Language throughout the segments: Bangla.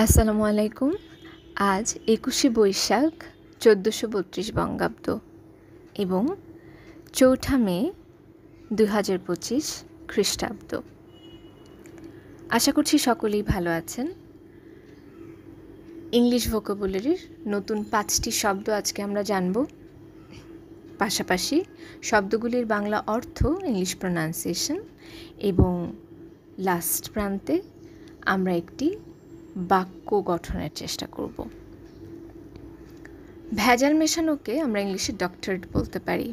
আসসালামু আলাইকুম। আজ ২১শে বৈশাখ ১৪৩২ বঙ্গাব্দ এবং ৪ঠা মে ২০২৫ খ্রিস্টাব্দ। আশা করছি সকলেই ভালো আছেন। ইংলিশ ভোকাবুলারির নতুন ৫টি শব্দ আজকে আমরা জানব। পাশাপাশি শব্দগুলির বাংলা অর্থ, ইংলিশ প্রোনাউন্সিয়েশন এবং লাস্ট প্রান্তে আমরা একটি বাক্য গঠনের চেষ্টা করব। ভেজাল মেশানোকে আমরা ইংলিশে ডক্টরেট বলতে পারি।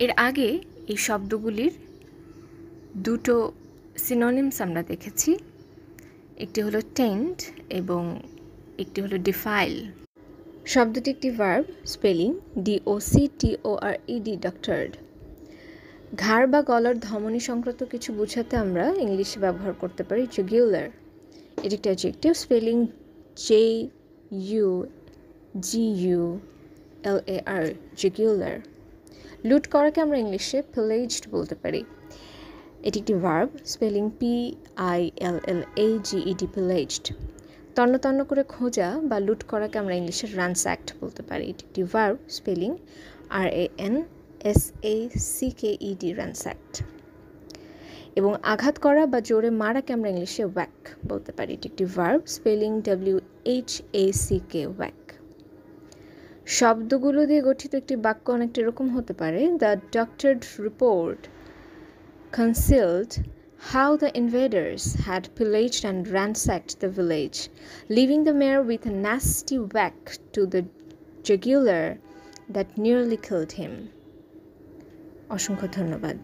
এর আগে এই শব্দগুলির দুটো সিনোনিমস আমরা দেখেছি। একটি হলো টেন্ট এবং একটি হলো ডিফাইল। শব্দটি একটি ভার্ব, স্পেলিং DOCTORED, ডক্টরেড। ঘাড় বা গলার ধমনী সংক্রান্ত কিছু বোঝাতে আমরা ইংলিশে ব্যবহার করতে পারি জুগুলার। এটি একটি অ্যাডজেক্টিভ, স্পেলিং JUGULAR, জুগুলার। লুট করাকে আমরা ইংলিশে পিলেজড বলতে পারি। এটি একটি ভার্ব, স্পেলিং PILLAGED, পিলেজড। তন্ন তন্ন করে খোঁজা বা লুট করাকে আমরা ইংলিশে রানস্যাকড বলতে পারি। এটি একটি ভার্ব, স্পেলিং RANSACKED, রানস্যাকড। এবং আঘাত করা বা জোরে মারাকে আমরা ইংলিশে ওয়্যাক বলতে পারি। এটি একটি ভার্ব, স্পেলিং WHACK, ওয়্যাক। শব্দগুলো দিয়ে গঠিত একটি বাক্য অনেকটা এরকম হতে পারে: the doctored report concealed how the invaders had pillaged and ransacked the village, leaving the mayor with a nasty whack to the jugular that nearly killed him. অসংখ্য ধন্যবাদ।